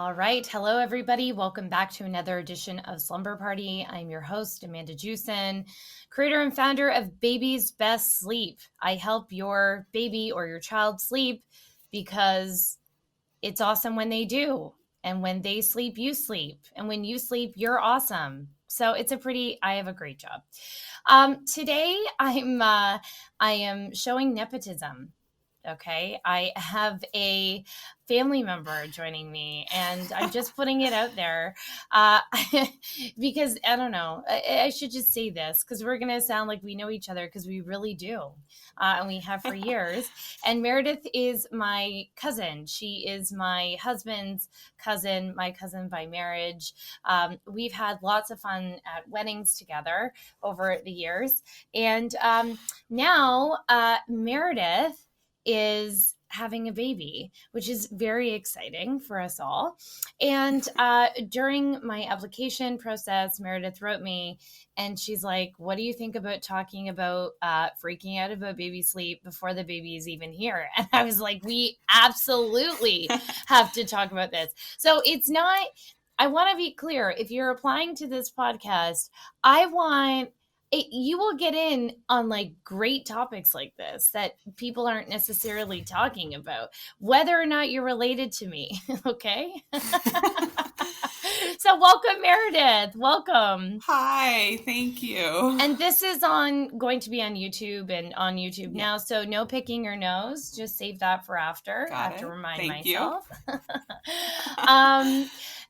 All right. Hello, everybody. Welcome back to another edition of Slumber Party. I'm your host, Amanda Jewson, creator and founder of Baby's Best Sleep. I help your baby or your child sleep because it's awesome when they do. And when they sleep, you sleep. And when you sleep, you're awesome. So I have a great job. Today, I am showing nepotism. Okay. I have a family member joining me and I'm just putting it out there uh, because I don't know. I should just say this because we're going to sound like we know each other because we really do. And we have for years. And Meredith is my cousin. She is my husband's cousin, my cousin by marriage. We've had lots of fun at weddings together over the years. And now Meredith is having a baby, which is very exciting for us all. And during my application process, Meredith wrote me and she's like, what do you think about talking about freaking out about baby sleep before the baby is even here? And I was like, we absolutely have to talk about this. So it's not, I want to be clear. If you're applying to this podcast, you will get in on like great topics like this that people aren't necessarily talking about, whether or not you're related to me. Okay. So welcome, Meredith. Welcome. Hi, thank you. And this is going to be on YouTube and on YouTube now. So no picking your nose. Just save that for after. I have to remind myself.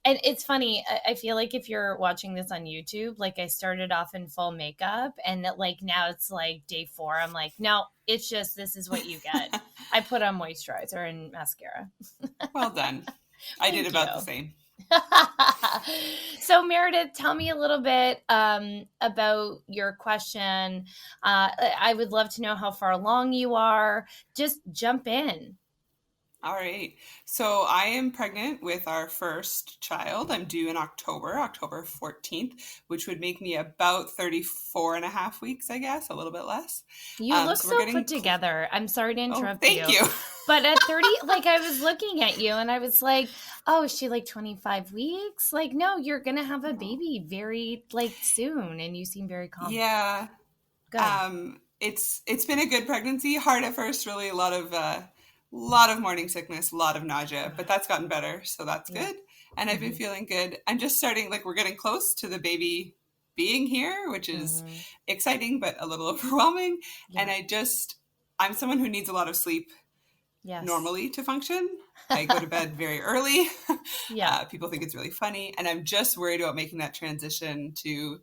And it's funny. I feel like if you're watching this on YouTube, like I started off in full makeup and like now it's like day 4. I'm like, no, it's just, this is what you get. I put on moisturizer and mascara. Well done. I did about the same. So Meredith, tell me a little bit about your question. I would love to know how far along you are. Just jump in. All right. So I am pregnant with our first child. I'm due in October 14th, which would make me about 34 and a half weeks, I guess, a little bit less. You look so put together. I'm sorry to interrupt you. Thank you. But at 30, like I was looking at you and I was like, oh, is she like 25 weeks? Like, no, you're going to have a baby very like soon. And you seem very confident. Yeah. Good. It's been a good pregnancy. Hard at first, really a lot of morning sickness, a lot of nausea, but that's gotten better. So that's good. And I've been feeling good. I'm just starting, like we're getting close to the baby being here, which is exciting, but a little overwhelming. Yeah. And I'm someone who needs a lot of sleep normally to function. I go to bed very early. People think it's really funny. And I'm just worried about making that transition to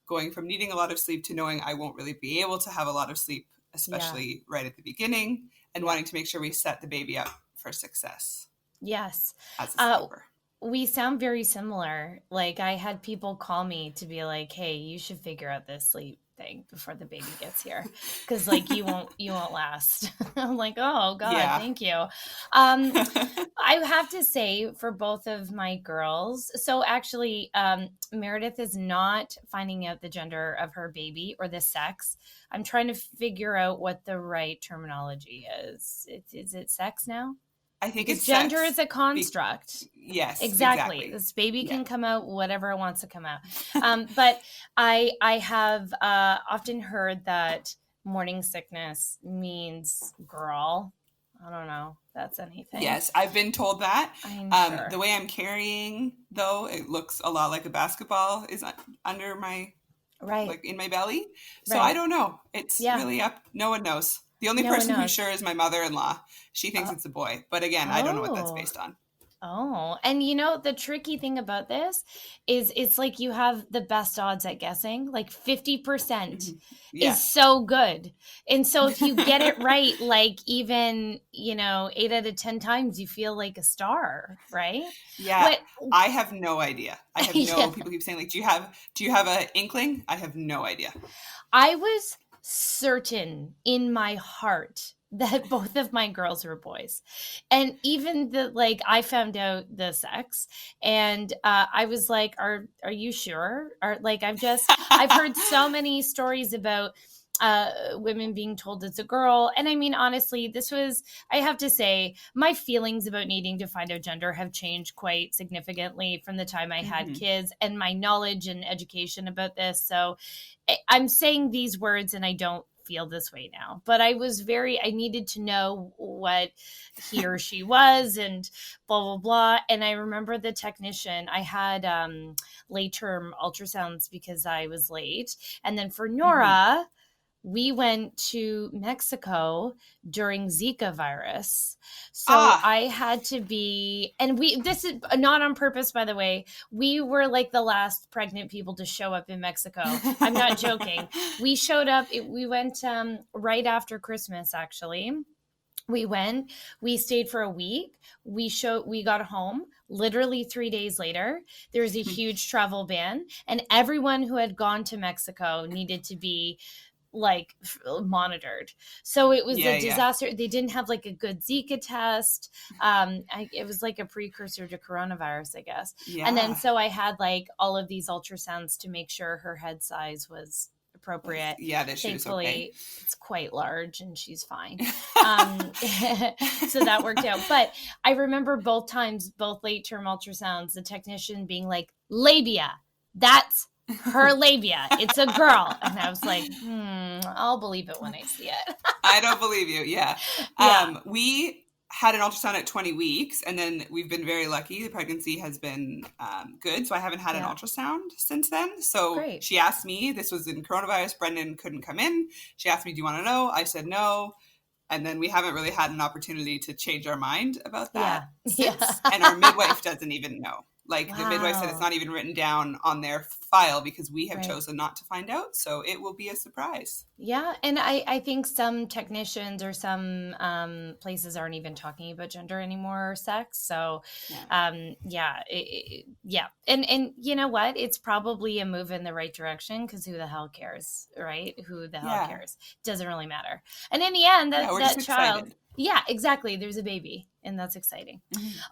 going from needing a lot of sleep to knowing I won't really be able to have a lot of sleep, especially right at the beginning. And wanting to make sure we set the baby up for success. Yes. As a sleeper. We sound very similar. Like I had people call me to be like, hey, you should figure out this sleep thing before the baby gets here. Cause like you won't last. I'm like, oh God, thank you. I have to say for both of my girls, so actually Meredith is not finding out the gender of her baby or the sex. I'm trying to figure out what the right terminology is. Is it sex now? I think it's gender sex. Is a construct. Yes, exactly. This baby can come out whatever it wants to come out. But I have often heard that morning sickness means girl. I don't know if that's anything. Yes, I've been told that. I'm sure. The way I'm carrying, though, it looks a lot like a basketball is under my, like in my belly. So I don't know. It's really up. No one knows. The only person who's sure is my mother-in-law. She thinks it's a boy. But again, I don't know what that's based on. Oh, and you know, the tricky thing about this is it's like you have the best odds at guessing, like 50% is so good. And so if you get it right, like even, 8 out of 10 times, you feel like a star, right? Yeah. But I have no idea. I have no, people keep saying like, do you have an inkling? I have no idea. I was certain in my heart that both of my girls were boys. And even I found out the sex and I was like, are you sure? I've heard so many stories about women being told it's a girl. And I mean, honestly, I have to say, my feelings about needing to find out gender have changed quite significantly from the time I had kids, and my knowledge and education about this. So I'm saying these words and I don't feel this way now, but I needed to know what he or she was and blah, blah, blah. And I remember the technician, I had late term ultrasounds because I was late. And then for Nora, we went to Mexico during Zika virus. So I had to be, and this is not on purpose, by the way. We were like the last pregnant people to show up in Mexico. I'm not joking. We showed up, we went right after Christmas, actually. We stayed for a week. We got home literally 3 days later. There was a huge travel ban, and everyone who had gone to Mexico needed to be like monitored. So it was a disaster. They didn't have like a good Zika test. It was like a precursor to coronavirus, I guess. And then so I had like all of these ultrasounds to make sure her head size was appropriate. Thankfully, it's quite large and she's fine. So that worked out. But I remember both late term ultrasounds, the technician being like, labia, that's her labia. It's a girl. And I was like, I'll believe it when I see it. I don't believe you. Yeah. We had an ultrasound at 20 weeks, and then we've been very lucky. The pregnancy has been good. So I haven't had an ultrasound since then. So she asked me, this was in coronavirus, Brendan couldn't come in. She asked me, do you want to know? I said no. And then we haven't really had an opportunity to change our mind about that since. And our midwife doesn't even know. Like the midwife said, it's not even written down on their file because we have chosen not to find out. So it will be a surprise. Yeah. And I think some technicians or some places aren't even talking about gender anymore or sex. So And you know what? It's probably a move in the right direction because who the hell cares, right? Who the hell cares? Doesn't really matter. And in the end, that child... Excited. Yeah, exactly. There's a baby and that's exciting.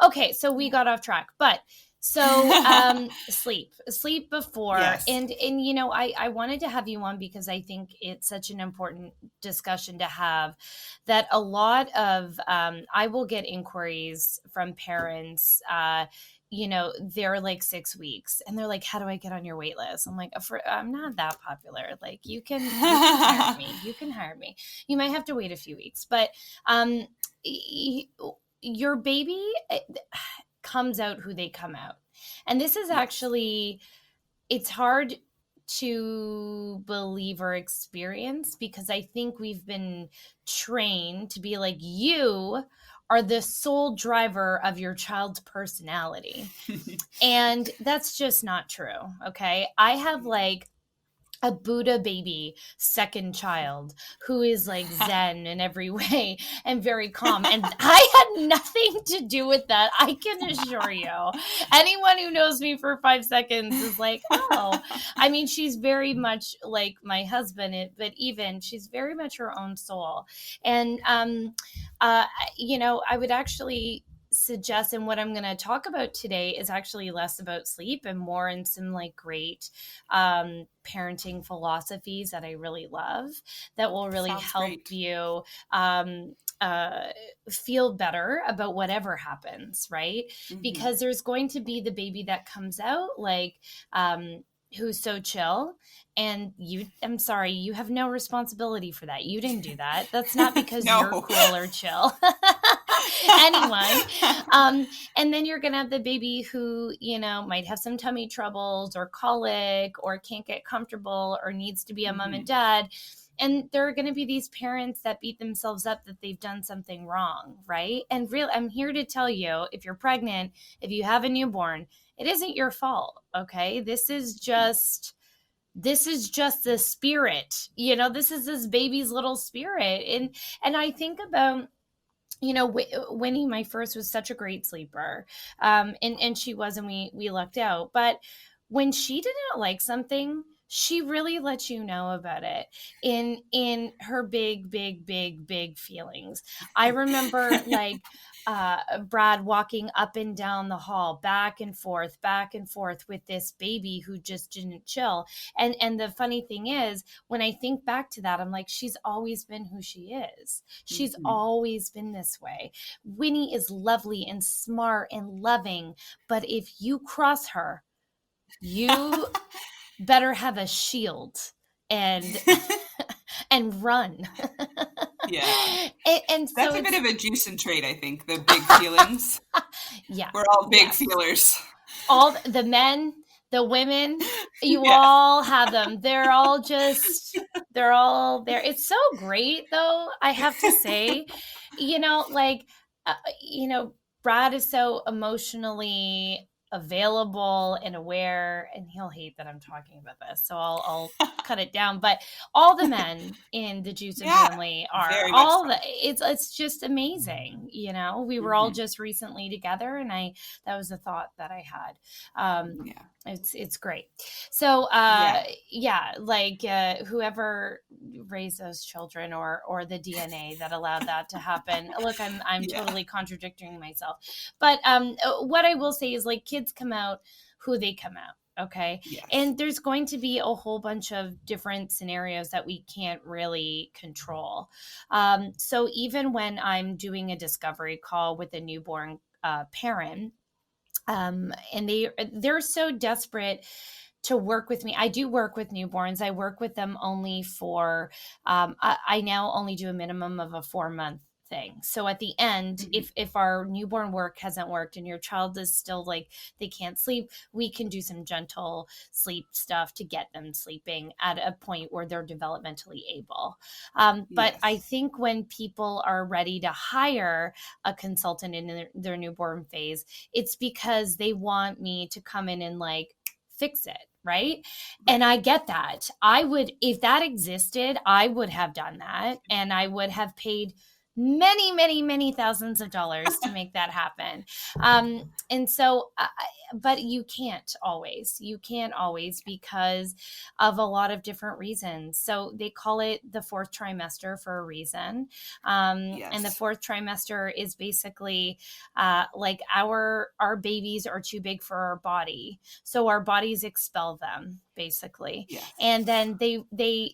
Okay. So we got off track, but... So sleep before. And you know, I wanted to have you on because I think it's such an important discussion to have, that a lot of I will get inquiries from parents, you know, they're like 6 weeks and they're like, how do I get on your wait list? I'm like, I'm not that popular. Like you can hire me. You can hire me. You might have to wait a few weeks, but your baby comes out who they come out. And this is actually, it's hard to believe or experience because I think we've been trained to be like, you are the sole driver of your child's personality. And that's just not true. Okay. I have like a Buddha baby second child who is like Zen in every way and very calm. And I had nothing to do with that. I can assure you. Anyone who knows me for 5 seconds is like, oh, I mean, she's very much like my husband, but even she's very much her own soul. And, you know, I would actually suggest, and what I'm going to talk about today is actually less about sleep and more in some like great parenting philosophies that I really love that will really help you feel better about whatever happens, right? Because there's going to be the baby that comes out like who's so chill, and I'm sorry, you have no responsibility for that. You didn't do that. That's not because you're cool or chill. Anyone. And then you're going to have the baby who, you know, might have some tummy troubles or colic or can't get comfortable or needs to be a mom and dad. And there are going to be these parents that beat themselves up that they've done something wrong, right? And I'm here to tell you, if you're pregnant, if you have a newborn, it isn't your fault, okay? This is just the spirit, you know, this is this baby's little spirit. And I think about, you know, Winnie, my first, was such a great sleeper. And she was, and we lucked out. But when she didn't like something, she really lets you know about it in her big feelings. I remember like Brad walking up and down the hall, back and forth with this baby who just didn't chill. And the funny thing is, when I think back to that, I'm like, she's always been who she is. She's Mhm. always been this way. Winnie is lovely and smart and loving, but if you cross her, you better have a shield and and run. Yeah. And so That's a bit it's of a juice and trade, I think. The big feelings. yeah, We're all big yes. feelers. All the men, the women, you Yeah. all have them. They're all there. It's so great though, I have to say. You know, like you know, Brad is so emotionally available and aware, and he'll hate that I'm talking about this, so I'll cut it down. But all the men in the Jewson Yeah. family are Very much all so. the it's just amazing. You know, we were all Mhm. just recently together, and I that was a thought that I had. Yeah. It's great. So Yeah. yeah, like whoever raised those children or the DNA that allowed that to happen. Look, I'm Yeah. totally contradicting myself. But what I will say is like kids come out who they come out. Okay. Yes. And there's going to be a whole bunch of different scenarios that we can't really control. So even when I'm doing a discovery call with a newborn parent, and they're so desperate to work with me. I do work with newborns. I work with them only for I now only do a minimum of a 4 month thing. So at the end, Mhm. if our newborn work hasn't worked and your child is still like they can't sleep, we can do some gentle sleep stuff to get them sleeping at a point where they're developmentally able. But I Yes. think when people are ready to hire a consultant in their newborn phase, it's because they want me to come in and like fix it, right? And Right. I get that. I would, if that existed, I would have done that, and I would have paid many thousands of dollars to make that happen. And so but you can't always because of a lot of different reasons. So they call it the fourth trimester for a reason. And the Yes. fourth trimester is basically like our babies are too big for our body, so our bodies expel them basically. Yes. And then they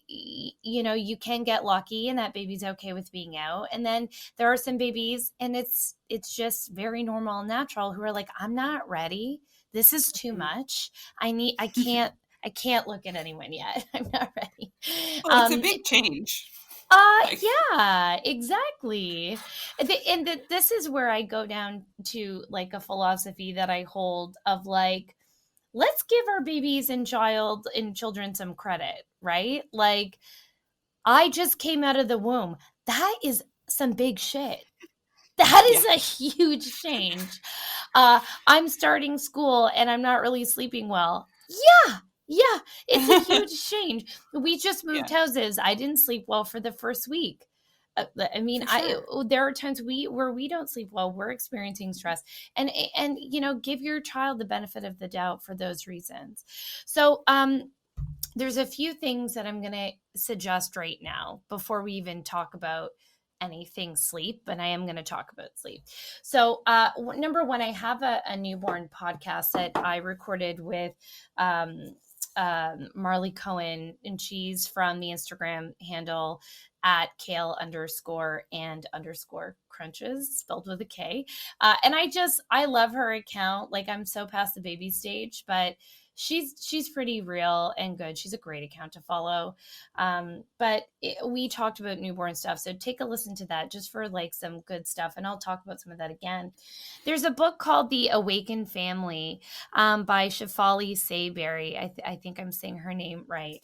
you know, you can get lucky and that baby's okay with being out, and then there are some babies, and it's just very normal and natural, who are like, I'm not ready, this is too Mhm. much, I can't look at anyone yet. I'm not ready. Well, it's a um big change. Like, yeah, exactly. This is where I go down to like a philosophy that I hold of like, let's give our babies and children some credit, right? Like, I just came out of the womb. That is some big shit. That yeah. is a huge change. I'm starting school and I'm not really sleeping well. Yeah, it's a huge change. We just moved Yeah. houses. I didn't sleep well for the first week. I mean, For I sure. there are times where we don't sleep well. We're experiencing stress, and you know, give your child the benefit of the doubt for those reasons. So, there's a few things that I'm going to suggest right now before we even talk about anything sleep, and I am going to talk about sleep. So number one, I have a newborn podcast that I recorded with Marley Cohen, and she's from the Instagram handle at kale underscore and underscore crunches, spelled with a K. And I love her account. Like, I'm so past the baby stage, but she's pretty real and good. She's a great account to follow. We talked about newborn stuff, so take a listen to that just for like some good stuff, and I'll talk about some of that again. There's a book called The Awakened Family, by Shefali Sayberry. I think I'm saying her name right.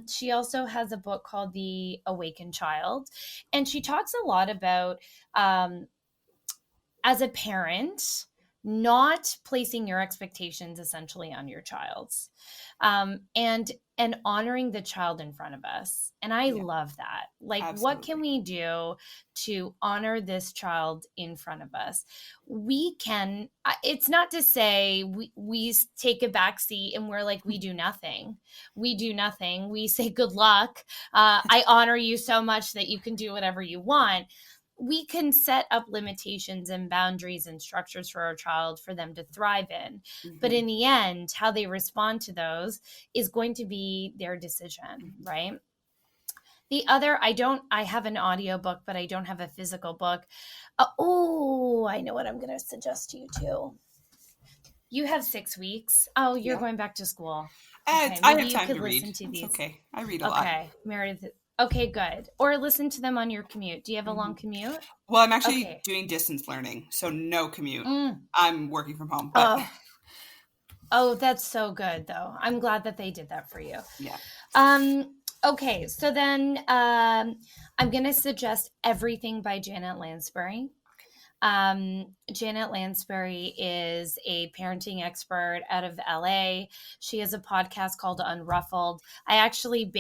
She also has a book called The Awakened Child, and she talks a lot about, as a parent, not placing your expectations essentially on your child's, and honoring the child in front of us. And I Yeah, love that. Like, what can absolutely. we do to honor this child in front of us? We can, it's not to say we take a back seat and we're like, we do nothing. We do nothing. We say, good luck. I honor you so much that you can do whatever you want. We can set up limitations and boundaries and structures for our child for them to thrive in. But Mm-hmm. in the end, how they respond to those is going to be their decision, right? The other, I have an audio book, but I don't have a physical book. Oh, I know what I'm going to suggest to you too. You have 6 weeks. Oh, you're Yeah. going back to school. Okay, I maybe have you time could to read. listen to It's these. okay. I read a lot. Okay, Meredith. Okay, good. Or listen to them on your commute. Do you have a Mm-hmm. long commute? Well, I'm actually Okay. doing distance learning, so no commute. Mm. I'm working from home, but Oh, oh, that's so good though. I'm glad that they did that for you. yeah. Okay, so then I'm going to suggest Everything by Janet Lansbury. Janet Lansbury is a parenting expert out of LA. She has a podcast called Unruffled. I actually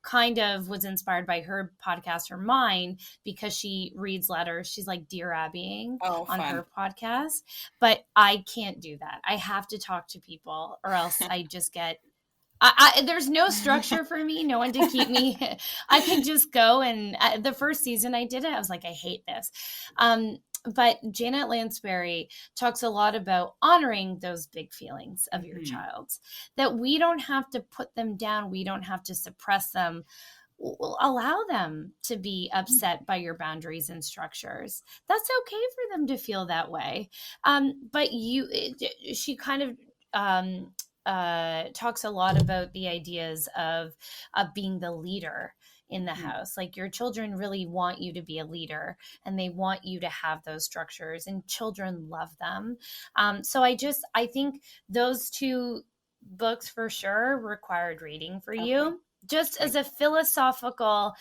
was inspired by her podcast or mine because she reads letters. She's like Dear Abbying Oh, on fun. her podcast, but I can't do that. I have to talk to people or else I just get there's no structure for me, no one to keep me. I could just go and the first season I did it, I was like, I hate this. But Janet Lansbury talks a lot about honoring those big feelings of your Mm-hmm. child, that we don't have to put them down, we don't have to suppress them. We'll allow them to be upset by your boundaries and structures. That's okay for them to feel that way. But she kind of talks a lot about the ideas of being the leader in the Mm-hmm. house. Like your children really want you to be a leader and they want you to have those structures, and children love them. I think those two books for sure required reading for Okay. you, just as a philosophical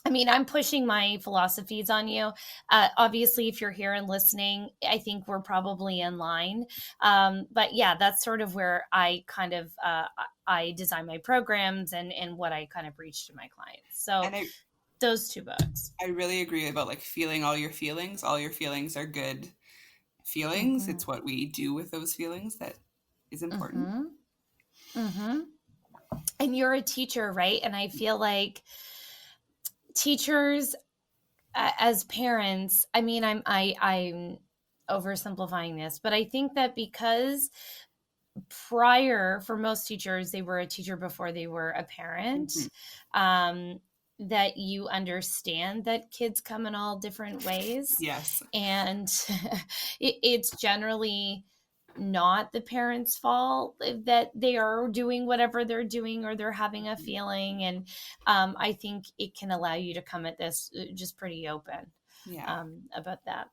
I'm pushing my philosophies on you. Obviously, if you're here and listening, I think we're probably in line. But yeah, that's sort of where I design my programs and what I kind of preach to my clients. So And those two books. I really agree about like feeling all your feelings. All your feelings are good feelings. Mm-hmm. It's what we do with those feelings that is important. Mm-hmm. Mm-hmm. And you're a teacher, right? And I feel like teachers, as parents, I'm oversimplifying this, but I think that because prior, for most teachers, they were a teacher before they were a parent, Mm-hmm. um, that you understand that kids come in all different ways, Yes. and it's generally not the parents' fault that they are doing whatever they're doing or they're having a feeling. And I think it can allow you to come at this just pretty open Yeah. about that.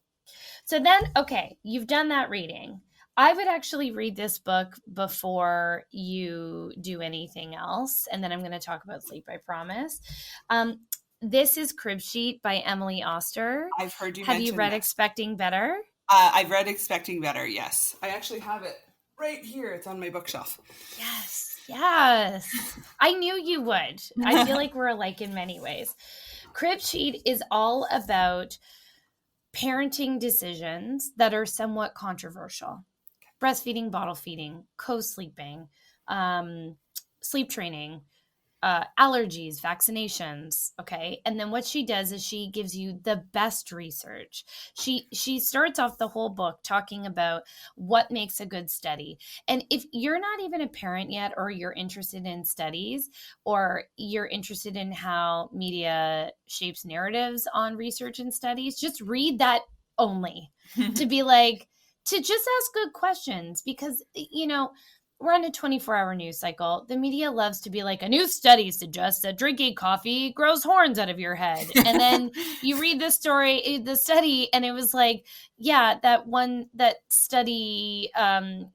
So then, okay, you've done that reading. I would actually read this book before you do anything else. And then I'm going to talk about sleep, I promise. This is Crib Sheet by Emily Oster. I've heard you Have you mention read this. Expecting Better? I've read Expecting Better, yes. I actually have it right here. It's on my bookshelf. Yes. Yes. I knew you would. I feel like we're alike in many ways. Crib Sheet is all about parenting decisions that are somewhat controversial. Breastfeeding, bottle feeding, co-sleeping, sleep training, allergies, vaccinations. Okay. And then what she does is she gives you the best research. She starts off the whole book talking about what makes a good study. And if you're not even a parent yet, or you're interested in studies, or you're interested in how media shapes narratives on research and studies, just read that only to be like, to just ask good questions, because we're on a 24-hour news cycle. The media loves to be like, a new study suggests that drinking coffee grows horns out of your head. And then you read the study, and it was like, yeah, that study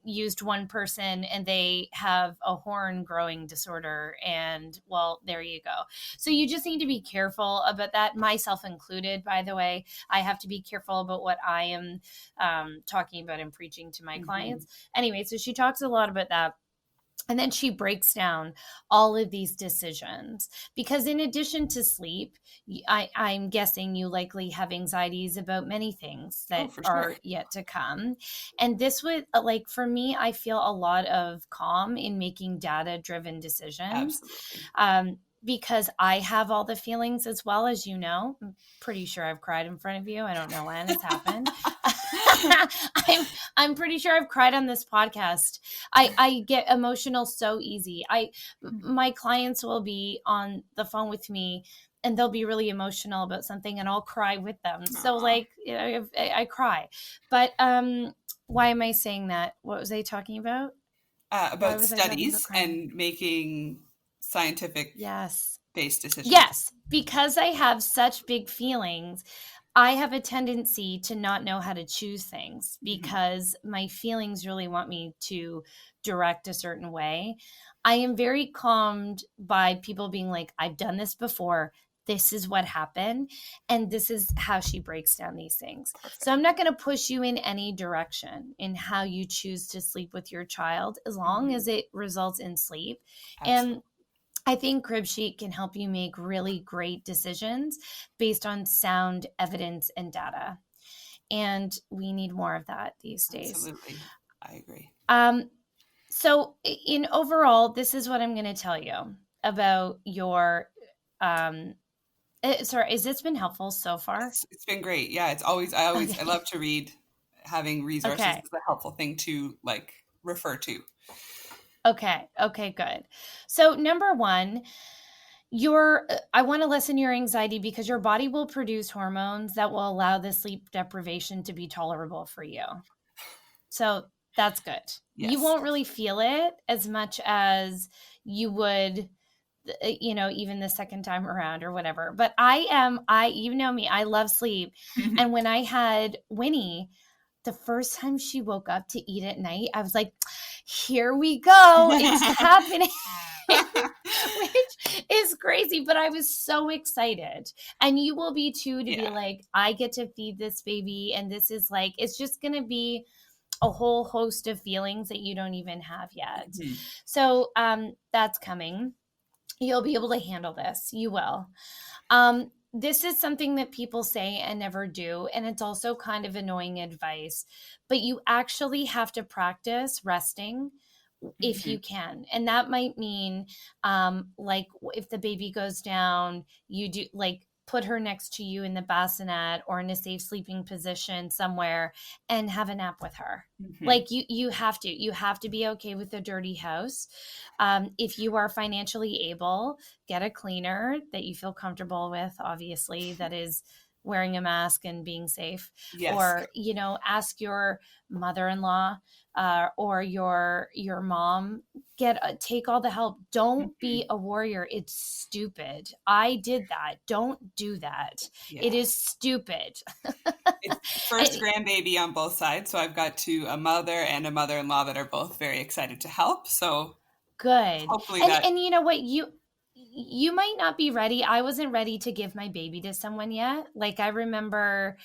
used one person and they have a horn growing disorder. And well, there you go. So you just need to be careful about that, myself included, by the way. I have to be careful about what I am talking about and preaching to my clients. Anyway, so she talks a lot about that. And then she breaks down all of these decisions because in addition to sleep, I'm guessing you likely have anxieties about many things that are yet to come. And this would, like, for me, I feel a lot of calm in making data-driven decisions. Absolutely. Because I have all the feelings as well, as you know. I'm pretty sure I've cried in front of you. I don't know when it's happened. I'm pretty sure I've cried on this podcast. I get emotional so easy. My clients will be on the phone with me and they'll be really emotional about something and I'll cry with them. Aww. So like, I cry. But why am I saying that? What was I talking about? About studies and making scientific based decisions. Yes, because I have such big feelings, I have a tendency to not know how to choose things because my feelings really want me to direct a certain way. I am very calmed by people being like, I've done this before. This is what happened. And this is how she breaks down these things. Perfect. So I'm not going to push you in any direction in how you choose to sleep with your child, as long as it results in sleep. Absolutely. And I think Crib Sheet can help you make really great decisions based on sound evidence and data. And we need more of that these days. Absolutely. I agree. So in overall, this is what I'm going to tell you about your, sorry, has this been helpful so far? It's been great. Yeah. I love to read. Having resources is a helpful thing to like refer to. Okay, good. So number one, I want to lessen your anxiety because your body will produce hormones that will allow the sleep deprivation to be tolerable for you. So that's good. Yes. You won't really feel it as much as you would, even the second time around or whatever. But you know me, I love sleep. And when I had Winnie, the first time she woke up to eat at night, I was like, here we go. It's happening. Which is crazy, but I was so excited. And you will be too, to be like, I get to feed this baby. And this is like, it's just going to be a whole host of feelings that you don't even have yet. So that's coming. You'll be able to handle this. You will. This is something that people say and never do. And it's also kind of annoying advice, but you actually have to practice resting if you can. And that might mean, like if the baby goes down, you do like put her next to you in the bassinet or in a safe sleeping position somewhere and have a nap with her. Like you have to be okay with a dirty house. If you are financially able, get a cleaner that you feel comfortable with, obviously, that is wearing a mask and being safe. Yes. Or, ask your mother-in-law or your mom, take all the help. Don't be a warrior. It's stupid. I did that. Don't do that. Yeah. It is stupid. It's first grandbaby on both sides. So I've got a mother and a mother-in-law that are both very excited to help. So good. Hopefully and you know what, you might not be ready. I wasn't ready to give my baby to someone yet. Like I remember,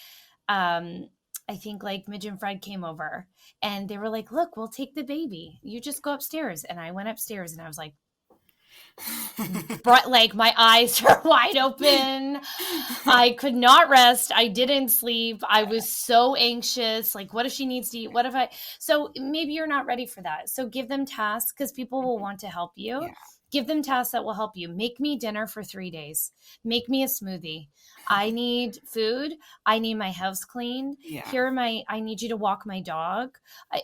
I think like Midge and Fred came over and they were like, look, we'll take the baby. You just go upstairs. And I went upstairs and I was like, like my eyes are wide open. I could not rest. I didn't sleep. I was so anxious. Like, what if she needs to eat? So maybe you're not ready for that. So give them tasks because people will want to help you. Yeah. Give them tasks that will help you. Make me dinner for 3 days. Make me a smoothie. I need food. I need my house cleaned. Yeah. I need you to walk my dog.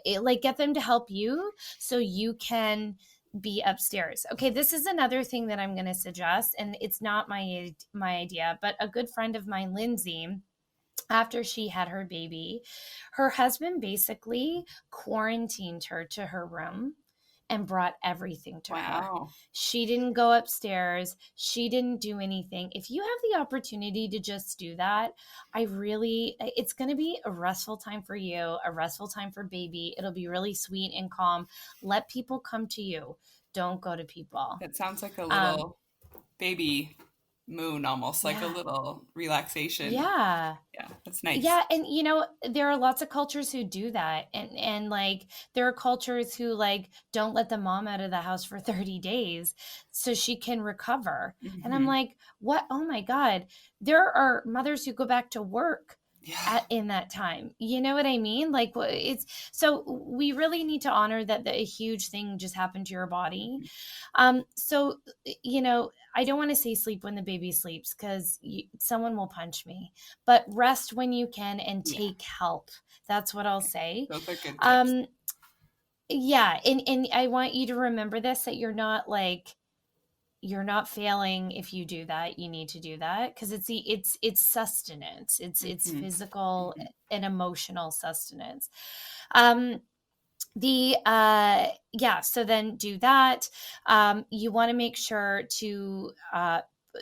Get them to help you so you can be upstairs. Okay, this is another thing that I'm going to suggest, and it's not my idea, but a good friend of mine, Lindsay, after she had her baby, her husband basically quarantined her to her room and brought everything to her. Wow. She didn't go upstairs. She didn't do anything. If you have the opportunity to just do that, it's going to be a restful time for you, a restful time for baby. It'll be really sweet and calm. Let people come to you. Don't go to people. That sounds like a Um, little baby moon, almost like a yeah. little relaxation. Yeah. Yeah, that's nice. Yeah, and there are lots of cultures who do that, and like there are cultures who like don't let the mom out of the house for 30 days so she can recover. And I'm Hmm. like, "What? Oh my God. There are mothers who go back to work Yeah. in that time." You know what I mean? Like it's so we really need to honor that a huge thing just happened to your body. So, I don't want to say sleep when the baby sleeps because someone will punch me, but rest when you can and Yeah. take help. That's what I'll Okay. say. Those are good tips. Um, yeah. And I want you to remember this, that you're not failing if you do that. You need to do that because it's sustenance. It's Hmm. physical Hmm. and emotional sustenance. Um, the yeah, so then do that. You want to make sure to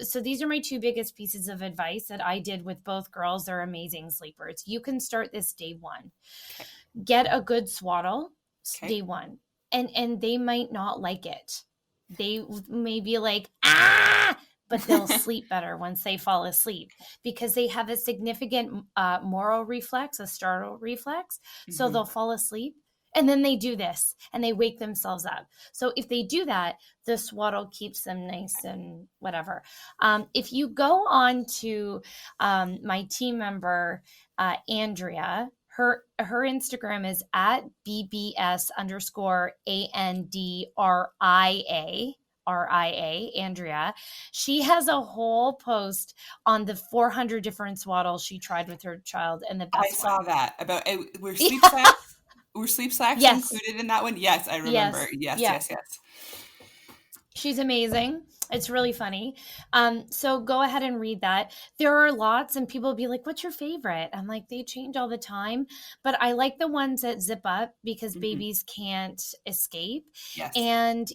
so these are my two biggest pieces of advice that I did with both girls. They're amazing sleepers. You can start this day one. Okay. Get a good swaddle Okay. day one. And they might not like it. They may be like, ah, but they'll sleep better once they fall asleep because they have a significant moral reflex, a startle reflex. So Hmm. they'll fall asleep and then they do this and they wake themselves up. So if they do that, the swaddle keeps them nice and whatever. If you go on to my team member, Andrea, her Instagram is at BBS underscore ANDRIA, Andrea. She has a whole post on the 400 different swaddles she tried with her child and the I best saw one. that about were sleep Yeah. slacks were sleep slacks Yes. included in that one? Yes, I remember. Yes. Yes, Yeah. yes, yes. She's amazing. It's really funny. So go ahead and read that. There are lots, and people will be like, "What's your favorite?" I'm like, they change all the time, but I like the ones that zip up because Hmm. babies can't escape, Yes. and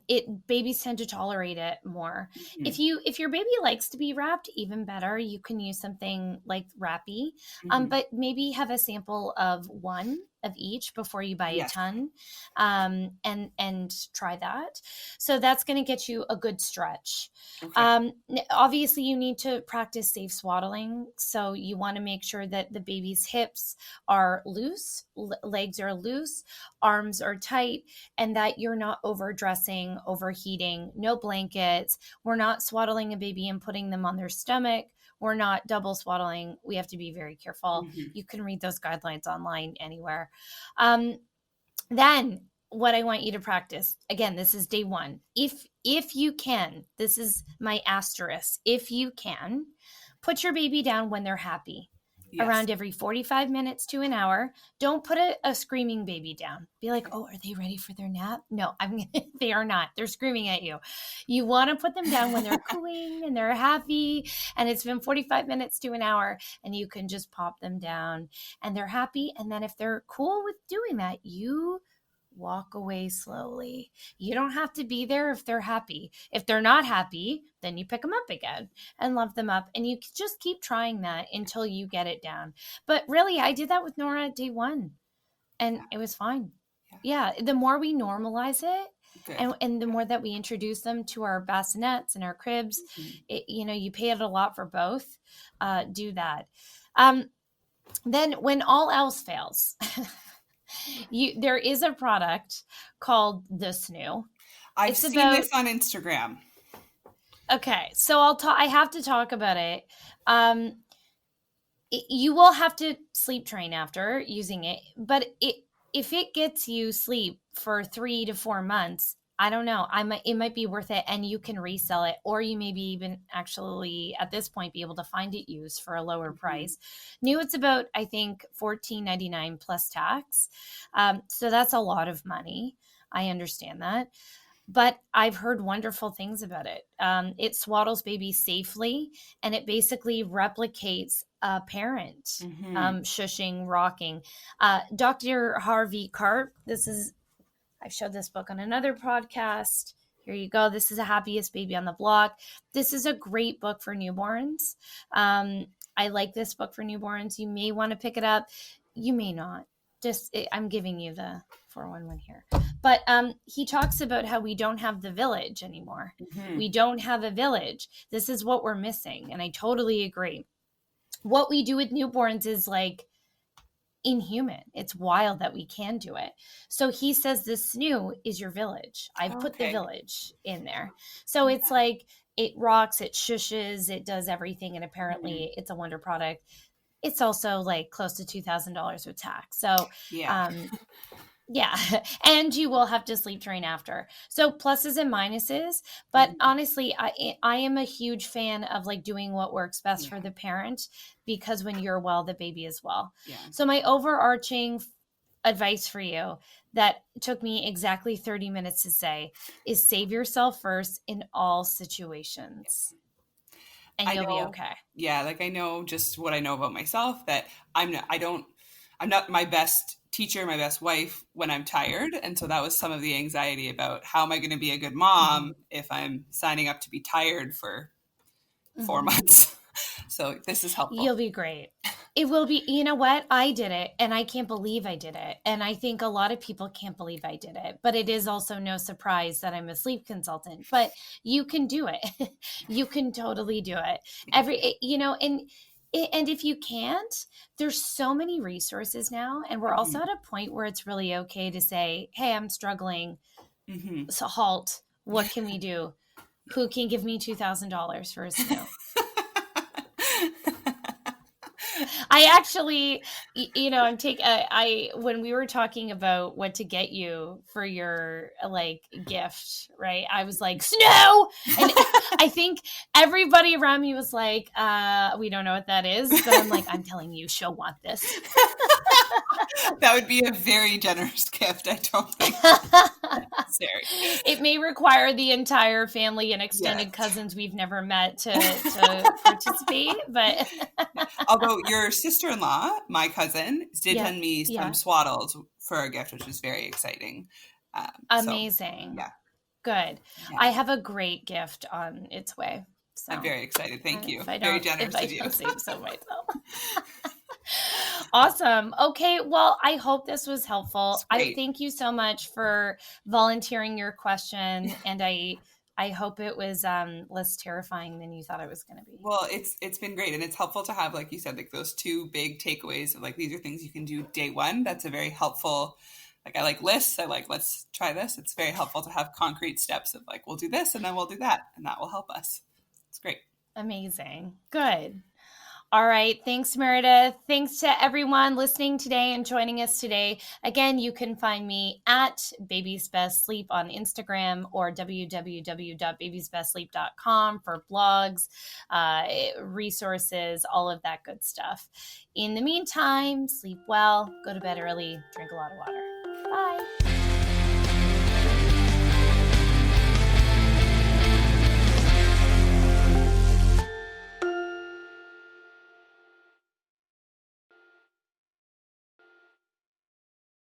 it babies tend to tolerate it more. Hmm. If your baby likes to be wrapped, even better, you can use something like wrappy, Hmm. but maybe have a sample of one of each before you buy a Yes. ton, and try that. So that's going to get you a good stretch. Okay. Obviously you need to practice safe swaddling, so you want to make sure that the baby's hips are loose, legs are loose, arms are tight, and that you're not overdressing, overheating, no blankets. We're not swaddling a baby and putting them on their stomach. We're not double swaddling. We have to be very careful. Hmm. You can read those guidelines online anywhere. Um, then what I want you to practice, again, this is day one. If you can, this is my asterisk. If you can, put your baby down when they're happy, Yes. around every 45 minutes to an hour. Don't put a screaming baby down. Be like, Okay. oh, are they ready for their nap? No, they are not. They're screaming at you. You want to put them down when they're cooing and they're happy, and it's been 45 minutes to an hour, and you can just pop them down and they're happy. And then if they're cool with doing that, you walk away slowly. You don't have to be there if they're happy. If they're not happy, then you pick them up again and love them up. And you just keep trying that until you get it down. But really, I did that with Nora at day one and Yeah. it was fine. Yeah. Yeah. The more we normalize it, Good. and the more that we introduce them to our bassinets and our cribs, Hmm. you pay it a lot for both. Do that. Then when all else fails, there is a product called the Snoo. I've It's seen about this on Instagram. okay, so I'll talk. I have to talk about it. Um, you will have to sleep train after using it, but if it gets you sleep for 3 to 4 months, I don't know. It might be worth it, and you can resell it, or you maybe even actually at this point be able to find it used for a lower Hmm. price. New, it's about I think 14.99 plus tax, so that's a lot of money. I understand that, but I've heard wonderful things about it. It swaddles babies safely, and it basically replicates a parent, Hmm. shushing, rocking. Dr. Harvey Karp, this is I've showed this book on another podcast. Here you go. This is the happiest baby on the block. This is a great book for newborns. I like this book for newborns. You may want to pick it up. You may not. I'm giving you the 411 here. But he talks about how we don't have the village anymore. Mm-hmm. We don't have a village. This is what we're missing. And I totally agree. What we do with newborns is like inhuman. It's wild that we can do it. So he says this snoo is your village. I've put the village in there. So it's like it rocks, it shushes, it does everything. And apparently it's a wonder product. It's also like close to $2,000 with tax. So yeah. And you will have to sleep train after. So pluses and minuses. But honestly, I am a huge fan of like doing what works best for the parent, because when you're well, the baby is well. Yeah. So my overarching advice for you that took me exactly 30 minutes to say is save yourself first in all situations. And you'll be okay. Yeah. Like I know just what I know about myself, that I'm not my best teacher, my best wife when I'm tired. And so that was some of the anxiety about how am I going to be a good mom if I'm signing up to be tired for 4 months. So this is helpful. You'll be great. It will be. You know what? I did it and I can't believe I did it. And I think a lot of people can't believe I did it, but it is also no surprise that I'm a sleep consultant, but you can do it. You can totally do it. And if you can't, there's so many resources now. And we're also at a point where it's really okay to say, hey, I'm struggling. So halt. What can we do? Who can give me $2,000 for a snoo? I actually, when we were talking about what to get you for your like gift, right? I was like, snow. And I think everybody around me was like, we don't know what that is. But I'm like, I'm telling you, she'll want this. That would be a very generous gift. I don't think necessary. It may require the entire family and extended cousins we've never met to participate, but although your sister-in-law, my cousin, did send me some swaddles for a gift, which was very exciting. Amazing. Good. Yeah. I have a great gift on its way. So I'm very excited. Thank you. Very generous of you. If I don't say so myself. Awesome. Okay. Well, I hope this was helpful. I thank you so much for volunteering your question. And I hope it was less terrifying than you thought it was going to be. Well, it's been great. And it's helpful to have, like you said, like those two big takeaways of like, these are things you can do day one. That's a very helpful, like I like lists. I like, let's try this. It's very helpful to have concrete steps of like, we'll do this and then we'll do that. And that will help us. It's great. Amazing. Good. All right. Thanks, Meredith. Thanks to everyone listening today and joining us today. Again, you can find me at Baby's Best Sleep on Instagram or www.babiesbestsleep.com for blogs, resources, all of that good stuff. In the meantime, sleep well, go to bed early, drink a lot of water. Bye.